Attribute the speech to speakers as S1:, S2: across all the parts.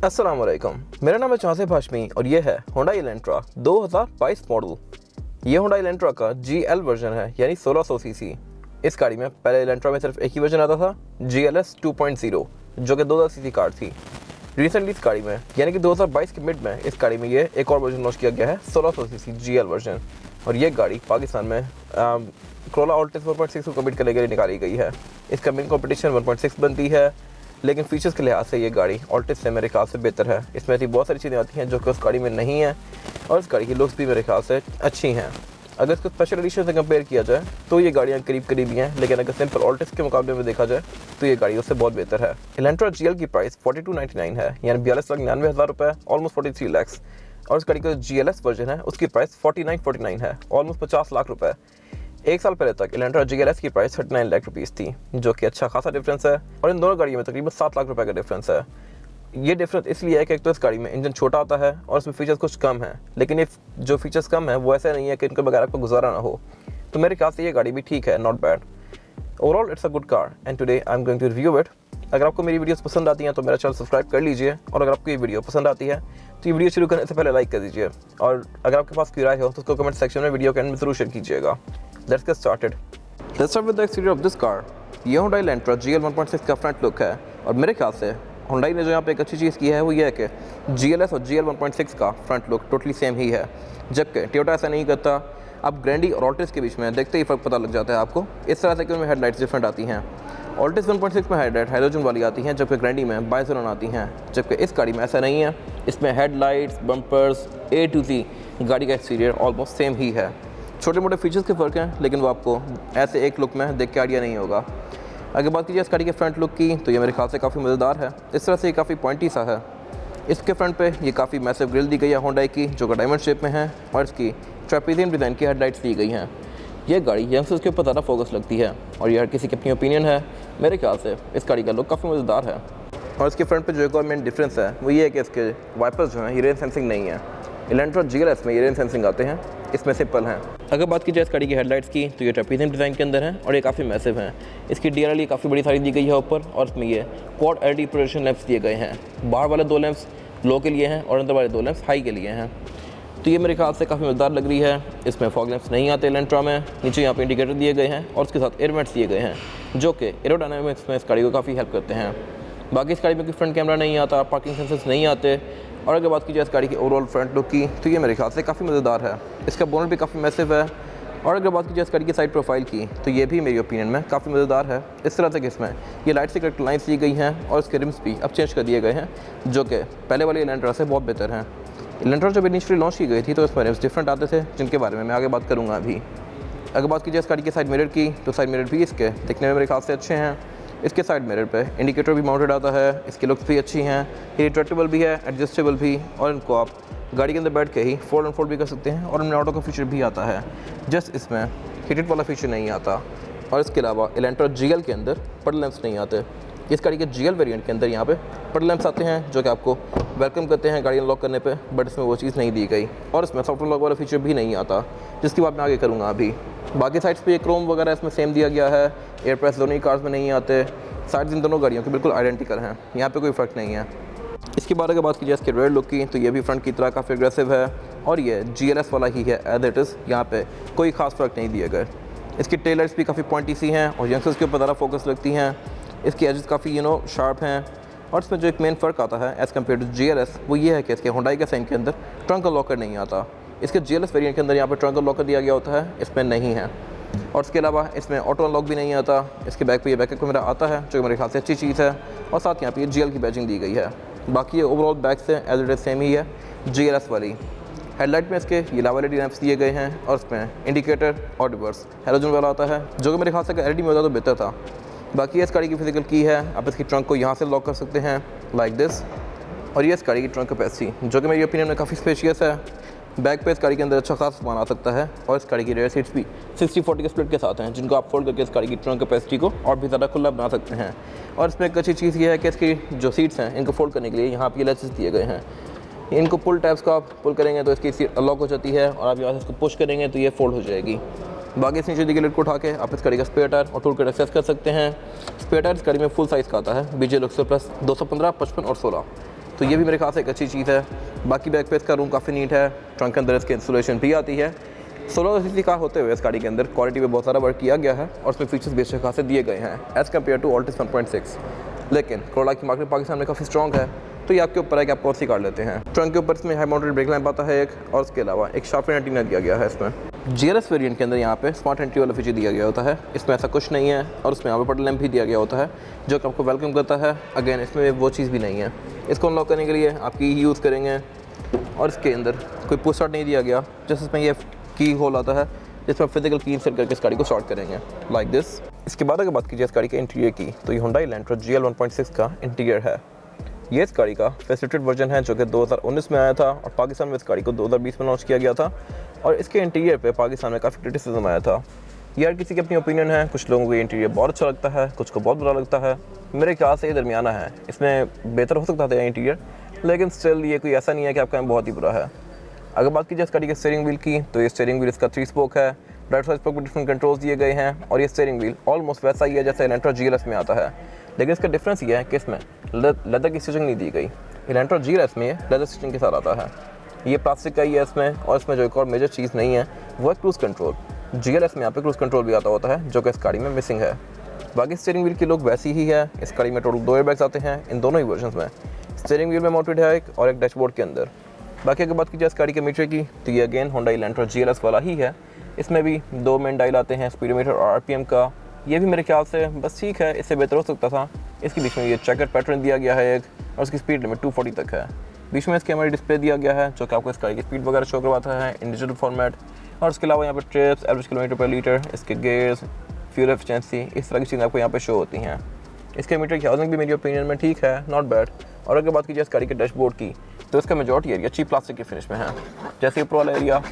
S1: अस्सलाम वालेकुम, मेरा नाम है चासिफ हाशमी और ये है Hyundai Elantra 2022 मॉडल। ये Hyundai Elantra का GL वर्जन है, यानी 1600 सीसी। इस गाड़ी में पहले Elantra में सिर्फ एक ही वर्जन आता था, GLS 2.0, जो कि 2000 सीसी कार थी। रिसेंटली इस गाड़ी में यानी कि 2022 के मिड में इस गाड़ी में ये एक और वर्जन लॉन्च किया गया है, 1600 सीसी GL वर्जन। और ये गाड़ी पाकिस्तान में Corolla Altis 1.6 को कम्पीट करने के लिए निकाली गई है। इसका मेन कॉम्पिटिशन 1.6 बनती है, लेकिन फीचर्स के लिहाज से ये गाड़ी ऑल्टिस से मेरे ख्याल से बेहतर है। इसमें ऐसी बहुत सारी चीज़ें आती हैं जो कि उस गाड़ी में नहीं है, और इस गाड़ी की लुक्स भी मेरे ख्याल से अच्छी हैं। अगर इसको स्पेशल एडिशन से कंपेयर किया जाए तो ये गाड़ियाँ करीब करीब ही हैं, लेकिन अगर सिंपल ऑल्टिस के मुकाबले में देखा जाए तो ये गाड़ी उससे बहुत बेहतर है। Elantra GL की प्राइस 4299 है, यानी 42,99,000 रुपये, ऑलमोस्ट 43 लैक्स। और इस गाड़ी का GLS वर्जन है उसकी प्राइस 4949 है, ऑलमोस्ट 50 लाख रुपये। एक साल पहले तक Elantra GLS की प्राइस 39 लाख रुपीज़ थी, जो कि अच्छा खासा डिफरेंस है। और इन दोनों गाड़ियों में तकरीबन 7 लाख रुपए का डिफरेंस है। ये डिफरेंस इसलिए है कि एक तो इस गाड़ी में इंजन छोटा आता है और इसमें फीचर्स कुछ कम है, लेकिन ये जो फीचर्स कम है वो ऐसे नहीं है कि इनके बगैर आपको गुजारा ना हो। तो मेरे ख्याल से ये गाड़ी भी ठीक है, not bad. Overall it's a good car and today I am going to review it. अगर आपको मेरी वीडियोस पसंद आती हैं तो मेरा चैनल सब्सक्राइब कर लीजिए, और अगर आपको ये वीडियो पसंद आती है तो ये वीडियो शुरू करने से पहले लाइक कर दीजिए, और अगर आपके पास कोई राय हो तो उसको कमेंट सेक्शन में वीडियो के एंड में जरूर शेयर कीजिएगा। Let's get started. Let's start with the exterior of this car. ये Hyundai Elantra GL 1.6 का फ्रंट लुक है, और मेरे ख्याल से Hyundai ने जो यहाँ पे एक अच्छी चीज़ की है वो ये है कि GLS और GL 1.6 का फ्रंट लुक टोटली सेम ही है, जबकि Toyota ऐसा नहीं करता। अब ग्रैंडी और ऑल्टिस के बीच में देखते ही फ़र्क पता लग जाता है आपको, इस तरह से कि उनमें हेडलाइट्स डिफरेंट आती हैं। ऑल्टिस 1.6 में हेडलाइट हाइड्रोजन वाली आती हैं, जबकि ग्रैंडी में बाइसोनन आती हैं, जबकि इस गाड़ी में ऐसा नहीं है। इसमें headlights, bumpers, A to Z गाड़ी का एक्सटीरियर ऑलमोस्ट सेम ही है। छोटे मोटे फीचर्स के फ़र्क हैं, लेकिन वो आपको ऐसे एक लुक में देख के आइडिया नहीं होगा। अगर बात कीजिए इस गाड़ी के फ्रंट लुक की तो ये मेरे ख्याल से काफ़ी मज़ेदार है। इस तरह से ये काफ़ी पॉइंटी सा है। इसके फ्रंट पे ये काफ़ी मैसिव ग्रिल दी गई है Hyundai की, जो कि डायमंड शेप में है, और इसकी ट्रेपेजियम डिज़ाइन की हेडलाइट्स दी गई हैं। ये गाड़ी यंगस्टर्स के ऊपर ज़्यादा फोकस लगती है, और ये हर किसी की अपनी ओपिनियन है। मेरे ख्याल से इस गाड़ी का लुक काफ़ी मज़ेदार है। और इसके फ्रंट पे जो एक और मेन डिफरेंस है वो ये है कि इसके वाइपर्स जो हैं ये रेन सेंसिंग नहीं है। Elantra GLS में ये रेन सेंसिंग आते हैं, इसमें सिंपल हैं। अगर बात की जाए इस गाड़ी की हेडलाइट्स की तो ये ट्रेपेजियम डिज़ाइन के अंदर हैं, और ये काफ़ी मैसिव हैं। इसकी DRL काफ़ी बड़ी सारी दी गई है ऊपर, और इसमें ये क्वाड LED प्रोजेक्शन लैंप्स दिए गए हैं। बाहर वाले 2 लैंप्स लो के लिए हैं और अंदर वाले 2 लैंप्स हाई के लिए हैं। तो ये मेरे ख्याल से काफ़ी मज़ेदार लग रही है। इसमें फॉग लैंप्स नहीं आते Elantra में। नीचे यहाँ पे इंडिकेटर दिए गए हैं, और उसके साथ एयर वेंट्स दिए गए हैं, जो कि एरोडायनामिक्स में इस गाड़ी को काफ़ी हेल्प करते हैं। बाकी इस गाड़ी में कोई फ्रंट कैमरा नहीं आता, पार्किंग सेंसर्स नहीं आते। और अगर बात की जाए इस गाड़ी की ओवरऑल फ्रंट लुक की तो ये मेरे ख्याल से काफ़ी मज़ेदार है। इसका बोनट भी काफ़ी मैसिव है। और अगर बात की जाए इस गाड़ी की साइड प्रोफाइल की तो ये भी मेरी ओपिनियन में काफ़ी मज़ेदार है। इस तरह से कि इसमें ये लाइट से करेक्ट लाइन्स दी गई हैं, और इसके रिम्स भी अब चेंज कर दिए गए हैं, जो कि पहले वाले Elantra से बहुत बेहतर हैं। Elantra जब इनिशियली लॉन्च की गई थी तो इसमें रिम्स डिफरेंट आते थे, जिनके बारे में मैं आगे बात करूँगा अभी। अगर बात की जाए इस गाड़ी के साइड मिरर की तो साइड मिरर भी इसके दिखने में मेरे ख्याल से अच्छे हैं। इसके साइड मिरर पे इंडिकेटर भी माउंटेड आता है। इसकी लुक्स भी अच्छी हैं, ये रिट्रैक्टेबल भी है, एडजस्टेबल भी, और इनको आप गाड़ी के अंदर बैठ के ही फोल्ड एंड फोल्ड भी कर सकते हैं, और इनमें ऑटो का फीचर भी आता है। जस्ट इसमें हीटेड वाला फीचर नहीं आता। और इसके अलावा Elantra GL के अंदर पड लैंप्स नहीं आते। इस गाड़ी के GL वेरिएंट के अंदर यहाँ पे पड लैंप्स आते हैं, जो कि आपको वेलकम करते हैं गाड़ी अनलॉक करने पे, बट इसमें वो चीज़ नहीं दी गई। और इसमें सॉफ्ट अनलॉक वाला फीचर भी नहीं आता, जिसकी बात मैं आगे करूँगा अभी। बाकी साइड्स पे ये क्रोम वगैरह इसमें सेम दिया गया है। एयर प्रेस दोनों ही कार्स में नहीं आते। साइड्स इन दोनों गाड़ियों के बिल्कुल आइडेंटिकल हैं, यहाँ पे कोई फ़र्क नहीं है। इसके बाद अगर बात की जाए इसके रेयर लुक की तो ये भी फ्रंट की तरह काफ़ी एग्रेसिव है, और ये GLS वाला ही है एज इट इज़। यहाँ पे कोई ख़ास फ़र्क नहीं दिए गए। इसकी टेल लाइट्स भी काफ़ी पॉइंटी सी हैं, और यंगस्टर्स के ऊपर ज़्यादा फोकस लगती हैं। इसकी एजेस काफ़ी शार्प हैं। और इसमें जो एक मेन फ़र्क आता है एज़ कम्पेयर टू GLS वो ये है कि इसके Hyundai के साइन के अंदर ट्रंक लॉकर नहीं आता। इसके GLS वेरिएंट के अंदर यहाँ पर ट्रंक लॉकर दिया गया होता है, इसमें नहीं है। और इसके अलावा इसमें ऑटो अनलॉक भी नहीं आता। इसके बैक पे ये बैकअप कैमरा आता है, जो मेरे ख्याल से अच्छी चीज़ है, और साथ यहाँ पे ये GL की बैजिंग दी गई है। बाकी ये ओवरऑल बैक से एज इट इज़ सेम ही है GLS वाली। हेडलाइट में इसके ये लावा LED लैंप्स दिए गए हैं, और इसमें इंडिकेटर और रिवर्स हैलोजन वाला आता है, जो कि मेरे ख्याल से अगर LED में होता तो बेहतर था। बाकी इस गाड़ी की फिजिकल की है, आप इसकी ट्रंक को यहाँ से लॉक कर सकते हैं लाइक दिस। और ये इस गाड़ी की ट्रंक कैपेसिटी, जो कि मेरी ओपिनियन में काफ़ी स्पेशियस है। बैक पे इस गाड़ी के अंदर अच्छा खासा सामान आ सकता है, और इस गाड़ी की रेयर सीट्स भी 60-40 के स्प्लिट के साथ हैं, जिनको आप फोल्ड करके इस गाड़ी की ट्रंक कैपेसिटी को और भी ज़्यादा खुला बना सकते हैं। और इसमें एक अच्छी चीज़ ये है कि इसकी जो सीट्स हैं इनको फोल्ड करने के लिए यहाँ पे लैचेस दिए गए हैं। इनको पुल टैब्स को आप पुल करेंगे तो इसकी सीट अनलॉक हो जाती है, और आप यहाँ से इसको पुश करेंगे तो ये फोल्ड हो जाएगी। बाकी इस नीचे दी गई लिड को उठा के आप इस गाड़ी का स्पेयर टायर और टूल किट एक्सेस कर सकते हैं। स्पेयर टायर इस गाड़ी में फुल साइज़ का आता है, BJ Luxor प्लस 215, 55 और 16। तो ये भी मेरे ख्याल से एक अच्छी चीज़ है। बाकी बैक पे इसका रूम काफ़ी नीट है, ट्रंक के अंदर इसके इंसुलेशन भी आती है। 1600 कार होते हुए इस गाड़ी के अंदर क्वालिटी पे बहुत सारा वर्क किया गया है और उसमें फीचर्स भी अच्छे खासे दिए गए हैं एज़ कम्पेयर टू ऑल्टिस 1.6। लेकिन कोरोला की मार्केट पाकिस्तान में काफ़ी स्ट्रॉन्ग है, तो ये आपके ऊपर है कि आप कौन सी कार लेते हैं। ट्रंक के ऊपर इसमें हाई माउंटेड ब्रेक लैंप आता है एक, और उसके अलावा एक शार्प एंटीना दिया गया है इसमें। GLS वेरिएंट के अंदर यहाँ पे स्मार्ट एंट्री वाला फीचर दिया गया होता है, इसमें ऐसा कुछ नहीं है। और उसमें यहाँ पे बटन लैंप भी दिया गया होता है जो कि आपको वेलकम करता है। अगेन इसमें वो चीज़ भी नहीं है। इसको अनलॉक करने के लिए आप की यूज़ करेंगे और इसके अंदर कोई पुश स्टार्ट नहीं दिया गया, जैसे इसमें ये की होल आता है जिसमें फिजिकल की इंसर्ट करके इस गाड़ी को स्टार्ट करेंगे लाइक दिस। इसके बाद अगर बात कीजिए इस गाड़ी के इंटीरियर की, तो ये Hyundai Elantra GL 1.6 का इंटीरियर है। ये इस गाड़ी का फैसिलिटेड वर्जन है जो कि 2019 में आया था और पाकिस्तान में इस गाड़ी को 2020 में लॉन्च किया गया था। और इसके इंटीरियर पे पाकिस्तान में काफ़ी क्रिटिसिज्म आया था। यार किसी की अपनी ओपिनियन है, कुछ लोगों को ये इंटीरियर बहुत अच्छा लगता है, कुछ को बहुत बुरा लगता है। मेरे ख्याल से ये दरमियाना है, इसमें बेहतर हो सकता था इंटीरियर, लेकिन स्टिल ये कोई ऐसा नहीं है कि आपका बहुत ही बुरा है। अगर बात कीजिए इस गाड़ी के स्टीयरिंग व्हील की, तो ये स्टीयरिंग व्हील इसका 3 स्पोक है। राइट साइड स्पोक में डिफरेंट कंट्रोल्स दिए गए हैं और ये स्टीयरिंग व्हील ऑलमोस्ट वैसा ही है जैसे Elantra GLS में आता है, लेकिन इसका डिफरेंस ये है कि इसमें लेदर की स्टिचिंग नहीं दी गई। Elantra GLS में लेदर स्टिचिंग के साथ आता है, ये प्लास्टिक का ही है इसमें। और इसमें जो एक और मेजर चीज़ नहीं है वो है क्रूज़ कंट्रोल। GLS में यहाँ पे क्रूज़ कंट्रोल भी आता होता है जो कि इस गाड़ी में मिसिंग है। बाकी स्टीयरिंग व्हील की लुक वैसी ही है। इस गाड़ी में टोटल 2 एयरबैग्स आते हैं इन दोनों ही वर्जन में। स्टीयरिंग व्हील में माउंटेड है एक और एक डैशबोर्ड के अंदर। बाकी अगर बात कीजिए इस गाड़ी के मीटर की, तो ये अगेन Hyundai Elantra GLS वाला ही है। इसमें भी 2 मेन डायल आते हैं, स्पीडोमीटर और RPM का। ये भी मेरे ख्याल से बस ठीक है, इससे बेहतर हो सकता था। इसके बीच में ये चेकर पैटर्न दिया गया है एक, और उसकी स्पीड लिमिट 240 तक है। बीच में इसके हमारी डिस्प्ले दिया गया है जो कि आपको इस गाड़ी की स्पीड वगैरह शो करवाता है इन डिजिटल फॉर्मेट। और उसके अलावा यहाँ पर ट्रिप्स, एवरेज किलोमीटर पर लीटर, इसके गेयर्स, फ्यूल एफिशिएंसी, इस तरह की चीज़ें आपको यहाँ पे शो होती हैं। इसके मीटर की हाउसिंग भी मेरी ओपिनियन में ठीक है, नॉट बैड। और अगर बात कीजिए इस गाड़ी के डैशबोर्ड की, तो इसका मेजॉरिटी एरिया चीप प्लास्टिक की फिनिश में है। जैसे ऊपर वाला एरिया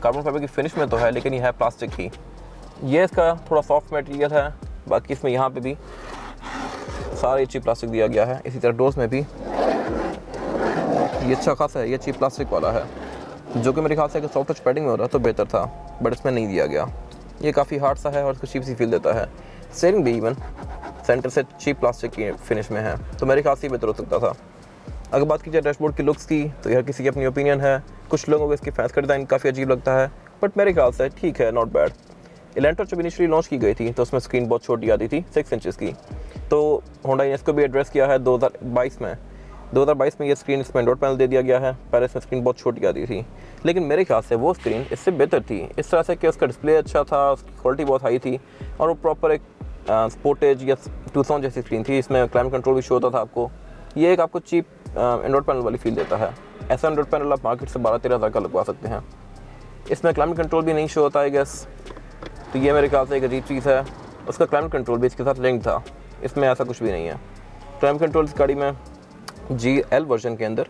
S1: कार्बन फाइबर की फिनिश में तो है, लेकिन यह है प्लास्टिक ही। ये इसका थोड़ा सॉफ्ट मटेरियल है। बाकी इसमें यहाँ पे भी सारे चीप प्लास्टिक दिया गया है। इसी तरह डोर्स में भी ये अच्छा खासा है, ये चीप प्लास्टिक वाला है, जो कि मेरे ख्याल से अगर सॉफ्ट टच पैडिंग में हो रहा तो बेहतर था, बट इसमें नहीं दिया गया। ये काफ़ी हार्ड सा है और इसको चीप सी फील देता है। स्टीयरिंग भी इवन सेंटर से चीप प्लास्टिक की फिनिश में है, तो मेरे ख्याल से बेहतर हो सकता था। अगर बात की जाए डैशबोर्ड की लुक्स की, तो यह किसी की अपनी ओपिनियन है। कुछ लोगों को इसकी फैंस का डिज़ाइन काफ़ी अजीब लगता है, बट मेरे ख्याल से ठीक है, नॉट बैड। Elantra जब इनिशियली लॉन्च की गई थी तो उसमें स्क्रीन बहुत छोटी आती थी, 6 इंचेस की। तो Hyundai ने इसको भी एड्रेस किया है 2022 में। 2022 में ये स्क्रीन इसमें एंड्रॉइड पैनल दे दिया गया है। पहले इसमें स्क्रीन बहुत छोटी आती थी, लेकिन मेरे ख्याल से वो स्क्रीन इससे बेहतर थी, इस तरह से कि उसका डिस्प्ले अच्छा था, उसकी क्वालिटी बहुत हाई थी और वो प्रॉपर एक स्पोर्टेज या टूसॉन जैसी स्क्रीन थी। इसमें क्लाइमेट कंट्रोल भी शो होता था आपको। ये एक आपको चीप एंड्रॉइड पैनल वाली फील देता है। ऐसा एंड्रॉइड पैनल आप मार्केट से 12-13 हज़ार का लगवा सकते हैं। इसमें क्लाइमेट कंट्रोल भी नहीं शो होता है गैस, तो ये मेरे ख्याल से एक अजीब चीज़ है। उसका क्लाइमेट कंट्रोल भी इसके साथ लिंक था, इसमें ऐसा कुछ भी नहीं है। क्लाइमेट कंट्रोल इस गाड़ी में GL वर्जन के अंदर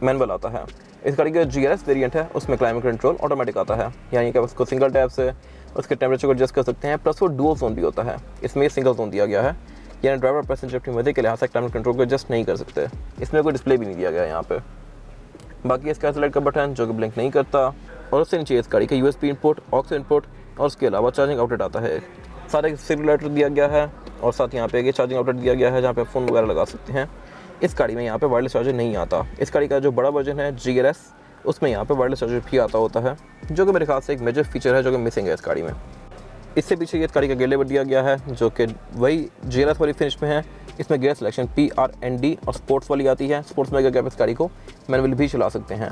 S1: मैनुअल आता है। इस गाड़ी का GLS वेरिएंट है, उसमें क्लाइमेट कंट्रोल ऑटोमेटिक आता है, यानी कि आप उसको सिंगल टैप से उसके टेम्परेचर को एडजस्ट कर सकते हैं। प्लस वो डुअल जोन भी होता है, इसमें सिंगल जोन दिया गया है, यानी ड्राइवर पैसेंजर अपनी मर्जी के लिहाज से क्लाइमेट कंट्रोल को एडजस्ट नहीं कर सकते। इसमें कोई डिस्प्ले भी नहीं दिया गया यहाँ पे। बाकी इसका सेलेक्ट का बटन जो कि ब्लिंक नहीं करता, और उससे नीचे इस गाड़ी का USB इनपुट, ऑक्स इनपुट और उसके अलावा चार्जिंग आउटलेट आता है। सारे सिग्नलेटर दिया गया है और साथ यहाँ पे एक चार्जिंग आउटलेट दिया गया है जहाँ पे फ़ोन वगैरह लगा सकते हैं। इस गाड़ी में यहाँ पे वायरलेस चार्जर नहीं आता। इस गाड़ी का जो बड़ा वर्जन है GLS, उसमें यहाँ पे वायरलेस चार्जर भी आता होता है, जो कि मेरे ख्याल से एक मेजर फीचर है जो कि मिसिंग है इस गाड़ी में। इससे पीछे ये इस गाड़ी का गेयर लेवर दिया गया है जो कि वही GLS वाली फिनिश में है। इसमें गियर सिलेक्शन PRND और स्पोर्ट्स वाली आती है। स्पोर्ट्स में अगर आप इस गाड़ी को मैनुअली भी चला सकते हैं।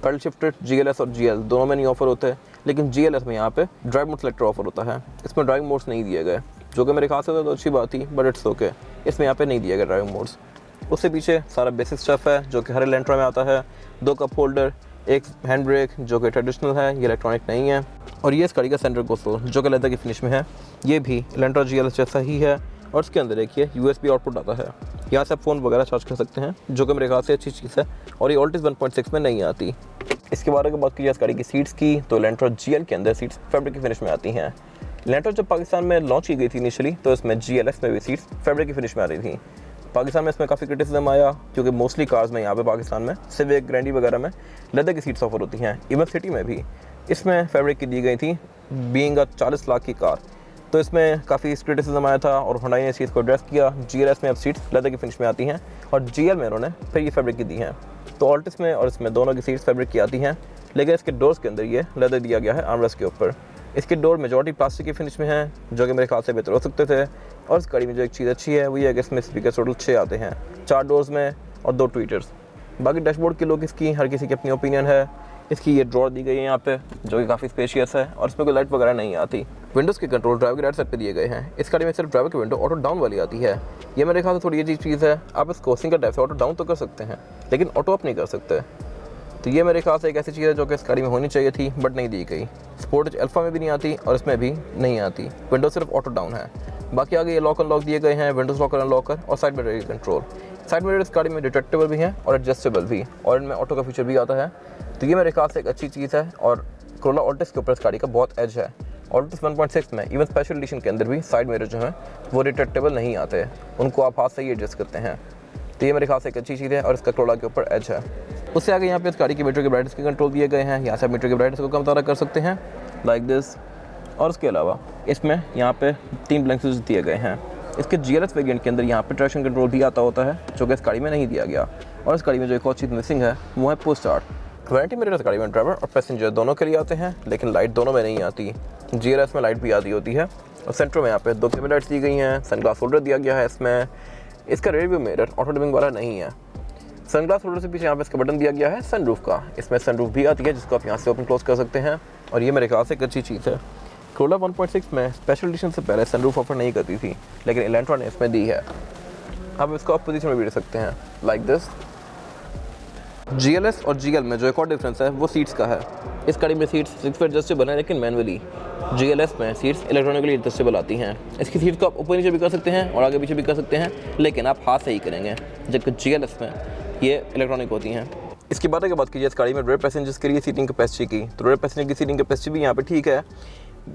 S1: पैडल शिफ्टेड GLS और GL दोनों में नहीं ऑफर होते हैं, लेकिन GLS में यहाँ पे ड्राइव मोड सेलेक्टर ऑफर होता है। इसमें ड्राइव मोड्स नहीं दिए गए, जो कि मेरे ख्याल से तो अच्छी बात थी, बट इट्स ओके। इसमें यहाँ पे नहीं दिए गए ड्राइव मोड्स। उससे पीछे सारा बेसिक स्टफ है जो कि हर Elantra में आता है। 2 कप होल्डर, एक हैंड ब्रेक जो कि ट्रेडिशनल है, ये इलेक्ट्रॉनिक नहीं है। और ये इस गाड़ी का सेंटर कंसोल जो कि लेदर की फिनिश में है, ये भी Elantra GLS जैसा ही है। और इसके अंदर एक ये USB आउटपुट आता है, यहाँ से आप फ़ोन वगैरह चार्ज कर सकते हैं, जो कि मेरे ख्याल से अच्छी चीज़ है और ये ऑल्टिस 1.6 में नहीं आती। इसके बारे में बात की जाए इस गाड़ी की सीट्स की, तो Elantra GL के अंदर सीट्स फैब्रिक की फिनिश में आती हैं। Elantra जब पाकिस्तान में लॉन्च की गई थी इनिशियली, तो इसमें GLS में भी सीट्स फैब्रिक की फिनिश में आ रही थी। पाकिस्तान में इसमें काफ़ी क्रिटिसिज्म आया, क्योंकि मोस्टली कार्स में यहाँ पे पाकिस्तान में सिविक, ग्रैंडी वगैरह में लेदर की सीट्स ऑफर होती हैं। इवन सिटी में भी इसमें फैब्रिक की दी गई थी, बीइंग 40 लाख की कार। तो इसमें काफ़ी क्रिटिसिज्म आया था और होंडा ने इस चीज़ को एड्रेस किया। GLS में अब सीट्स लेदर की फिनिश में आती हैं और GL में उन्होंने फिर ये फैब्रिक की दी हैं। तो ऑल्टिस में और इसमें दोनों की सीट्स फैब्रिक की आती हैं, लेकिन इसके डोर्स के अंदर ये लेदर दिया गया है आर्मरेस्ट के ऊपर। इसके डोर मेजॉरिटी प्लास्टिक की फिनिश में है, जो कि मेरे ख्याल से बेहतर हो सकते थे। और इस गाड़ी में जो एक चीज़ अच्छी है वो ये है कि इसमें स्पीकर टोटल 6 आते हैं, 4 डोर्स में और 2 ट्वीटर्स। बाकी डैशबोर्ड के लोग इसकी हर किसी की अपनी ओपिनियन है। इसकी ये ड्रॉर दी गई है यहाँ पे, जो कि काफ़ी स्पेशियस है और इसमें कोई लाइट वगैरह नहीं आती। विंडोज़ के कंट्रोल ड्राइवर के राइट साइड पे दिए गए हैं। इस गाड़ी में सिर्फ ड्राइवर की विंडो ऑटो डाउन वाली आती है। ये मेरे ख्याल से थोड़ी अजीब चीज़ है। आप इसको सिंगल टाइप से ऑटो डाउन तो कर सकते हैं, लेकिन ऑटो अप नहीं कर सकते। तो ये मेरे ख्याल से एक ऐसी चीज़ है जो कि इस गाड़ी में होनी चाहिए थी बट नहीं दी गई। स्पोर्टेज अल्फा में भी नहीं आती और इसमें भी नहीं आती। विंडो सिर्फ ऑटो डाउन है। बाकी आगे ये लॉक अनलॉक दिए गए हैं, विंडोज़ लॉकर अनलॉकर और side mirror control. Side mirror इस गाड़ी में डिटेक्टेबल भी हैं और एडजस्टेबल भी, और इनमें ऑटो का फीचर भी आता है। तो ये मेरे ख्याल से एक अच्छी चीज़ है और कोरोला ऑल्टिस के ऊपर इस गाड़ी का बहुत एज है। ऑल्टिस 1.6 में इवन स्पेशल एडिशन के अंदर भी साइड मिरर जो हैं वो डिटेक्टेबल नहीं आते, उनको आप हाथ से ही एडजस्ट करते हैं। तो ये मेरे ख्याल से एक अच्छी चीज़ है और इसका कोरोला के ऊपर एज है। उससे आगे यहाँ पे इस गाड़ी की मीटर की ब्राइटनेस के कंट्रोल दिए गए हैं। यहाँ से आप मीटर की ब्राइटनेस को कम ज़्यादा कर सकते हैं लाइक दिस। और उसके अलावा इसमें यहाँ पे 3 ब्लैंक स्विच दिए गए हैं। इसके GLS वेरिएंट के अंदर यहाँ पे ट्रैक्शन कंट्रोल भी आता होता है, जो कि इस गाड़ी में नहीं दिया गया। और इस गाड़ी में जो एक और चीज़ मिसिंग है वो है पुश स्टार्ट। वैनिटी मिरर इस गाड़ी में ड्राइवर और पैसेंजर दोनों के लिए आते हैं, लेकिन लाइट दोनों में नहीं आती। GLS में लाइट भी आती होती है। और सेंटर में यहाँ पे 2 कैमरा लाइट्स दी गई हैं। सनग्लास होल्डर दिया गया है इसमें। इसका rear view mirror auto dimming वाला नहीं है। सनग्लास होल्डर से पीछे यहाँ पे इसका बटन दिया गया है सनरूफ का। इसमें सनरूफ भी आती है जिसको आप यहाँ से ओपन क्लोज कर सकते हैं, और ये मेरे ख्याल से एक अच्छी चीज़ है। कोरोला 1.6 में स्पेशल एडिशन से पहले सनरूफ ऑफर नहीं करती थी, लेकिन इलेंट्रा ने इसमें दी है। आप इसको आप पोजीशन में भी रख सकते हैं लाइक दिस। GLS और GL में जो एक और डिफरेंस है वो सीट्स का है। इस गाड़ी में सीट्स 6 फीट एडजस्टेबल है, लेकिन मैनुअली। GLS में सीट्स इलेक्ट्रॉनिकली एडजस्टेबल आती हैं। इसकी सीट्स को आप ऊपर नीचे भी कर सकते हैं और आगे पीछे भी कर सकते हैं, लेकिन आप हाथ से ही करेंगे, जबकि GLS में ये इलेक्ट्रॉनिक होती हैं। इसकी बात कीजिए इस गाड़ी में रेयर पैसेंजर्स के लिए सीटिंग कैपेसिटी की, तो रेयर पैसेंजर की सीटिंग कैपेसिटी भी यहाँ पे ठीक है।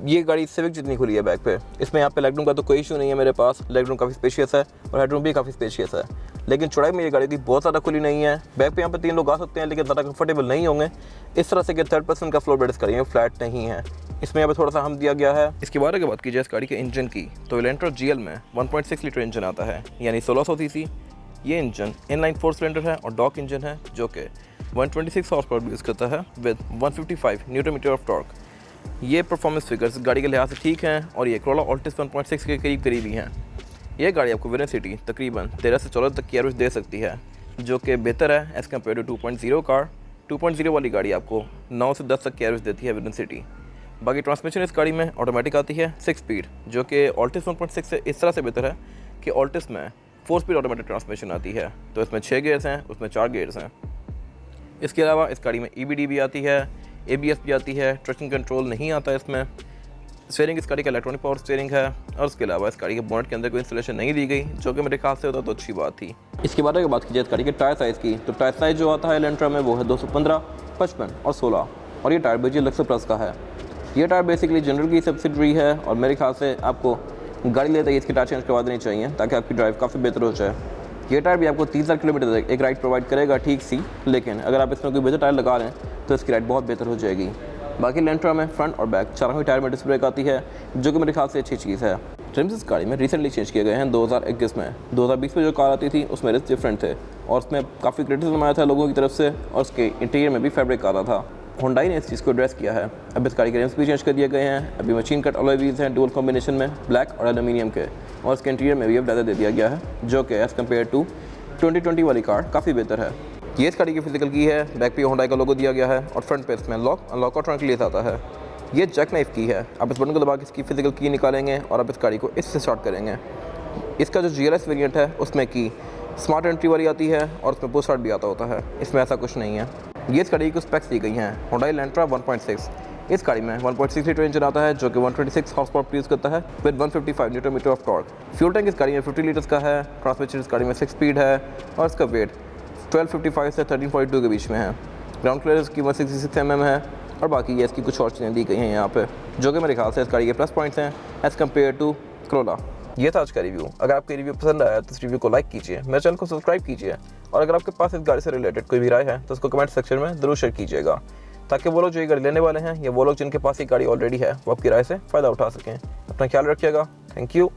S1: ये गाड़ी सिविक जितनी खुली है बैक पे। इसमें यहाँ पे लेग रूम का तो कोई इशू नहीं है मेरे पास। लेग रूम काफ़ी स्पेशियस है और हेड रूम भी काफ़ी स्पेशियस है, लेकिन चौड़ाई में ये गाड़ी की बहुत ज़्यादा खुली नहीं है। बैक पे यहाँ पे 3 लोग आ सकते हैं, लेकिन ज़्यादा कंफर्टेबल नहीं होंगे। इस तरह से कि 3rd पर्सन का फ्लोर बेड इस गाड़ी में फ्लैट नहीं है। इसमें यहाँ पे थोड़ा सा हम दिया गया है। इसके बारे में बात कीजिए इस गाड़ी के इंजन की, तो इलेंट्रा GL में 1.6 लीटर इंजन आता है, यानी 1600 cc। ये इंजन इनलाइन 4 सिलेंडर है और डॉक इंजन है, जो कि 126 हॉर्स पावर यूज़ करता है with 155 newton metre of torque. ये परफॉर्मेंस फिगर्स गाड़ी के लिहाज से ठीक हैं और ये कोरोला ऑल्टिस 1.6 के करीब ही हैं। ये गाड़ी आपको विद इन सिटी तकरीबन 13 से 14 तक की एवरेज दे सकती है, जो कि बेहतर है एज़ कम्पेयर टू 2.0 कार। 2.0 वाली गाड़ी आपको 9 से 10 तक की एवरेज देती है विद इन सिटी। बाकी ट्रांसमिशन इस गाड़ी में ऑटोमेटिक आती है 6 स्पीड, जो कि ऑल्टिस 1.6 से इस तरह से बेहतर है कि ऑल्टिस में 4 स्पीड ऑटोमेटिक ट्रांसमिशन आती है। तो इसमें 6 गियर्स हैं, उसमें 4 गियर्स हैं। इसके अलावा इस गाड़ी में EBD भी आती है, ABS भी आती है। ट्रैक्शन कंट्रोल नहीं आता इसमें। स्टीयरिंग इस गाड़ी का इलेक्ट्रॉनिक पावर स्टीयरिंग है। और उसके अलावा इस गाड़ी के बोनट के अंदर कोई इंस्टॉलेशन नहीं दी गई, जो कि मेरे ख्याल से होता तो अच्छी बात थी। इसके बाद अगर बात कीजिए इस गाड़ी के टायर साइज़ की, तो टायर साइज़ जो आता है इलेंट्रा में वो है 215, 55 और 16, और ये टायर BG लक्सर प्लस का है। ये टायर बेसिकली जनरल की सब्सिडरी है और मेरे ख्याल से आपको गाड़ी लेते ही इसके टायर चेंज करवा देनी चाहिए, ताकि आपकी ड्राइव काफ़ी बेहतर हो जाए। ये टायर भी आपको 30,000 किलोमीटर तक एक राइड प्रोवाइड करेगा, ठीक सी, लेकिन अगर आप इसमें कोई बेहतर टायर लगा लें तो इसकी राइड बहुत बेहतर हो जाएगी। बाकी इलेंट्रा में फ्रंट और बैक चारों ही टायर में डिस्क ब्रेक आती है, जो कि मेरे ख्याल से अच्छी चीज़ है। रिम्स इस गाड़ी में रिसेंटली चेंज किए गए हैं 2021 में। 2020 में जो कार आती थी उसमें रिम्स डिफरेंट थे और उसमें काफ़ी क्रिटिसिज्म आया था लोगों की तरफ से, और उसके इंटीरियर में भी फैब्रिक आता था। होंडाई ने इस चीज़ को एड्रेस किया है। अब इस गाड़ी के रिम्स भी चेंज कर दिए गए हैं। अभी मशीन कट अलॉय व्हील्स हैं डुअल कॉम्बिनेशन में, ब्लैक और एल्यूमिनियम के, और इसके इंटीरियर में भी अब लेदर दे दिया गया है, जो कि एज़ कम्पेयर टू 2020 वाली कार काफ़ी बेहतर है। ये इस गाड़ी की फिजिकल की है। बैक पे होंडाई का लोगो दिया गया है और फ्रंट पे इसमें लॉक अनलॉक और ट्रंक लेस आता है। ये जैक नाइफ की है। आप इस बटन को दबा के इसकी फिजिकल की निकालेंगे और आप इस गाड़ी को इससे स्टार्ट करेंगे। इसका जो GLS वेरिएंट है उसमें की स्मार्ट एंट्री वाली आती है और उसमें पुश स्टार्ट भी आता होता है। इसमें ऐसा कुछ नहीं है। ये इस गाड़ी की स्पेक्स दी गई हैं। होंडाई इलेंट्रा 1.6 इस गाड़ी में 1.6 लीटर इंजन आता है, जो कि 126 हॉर्स पावर प्रोड्यूस करता है with 155 newton metre of torque. Fuel tank इस गाड़ी में 50 लीटर्स का है। ट्रांसमिशन इस गाड़ी में 6 स्पीड है और इसका वेट 1255 से 1342 के बीच में है। ग्राउंड क्लियरेंस की 166 mm है। और बाकी ये इसकी कुछ और चीज़ें दी गई हैं यहाँ पे, जो कि मेरे ख्याल से इस गाड़ी के प्लस पॉइंट्स हैं एज़ कम्पेयर टू कोरोला। ये था आज का रिव्यू। अगर आपको रिव्यू पसंद आया तो इस रिव्यू को लाइक कीजिए, मेरे चैनल को सब्सक्राइब कीजिए, और अगर आपके पास इस गाड़ी से रिलेटेड कोई भी राय है तो उसको कमेंट सेक्शन में ज़रूर शेयर कीजिएगा, ताकि वो लोग जो ये गाड़ी लेने वाले हैं या वो लोग जिनके पास ये गाड़ी ऑलरेडी है वो आपकी राय से फ़ायदा उठा सकें। अपना ख्याल रखिएगा। Thank you.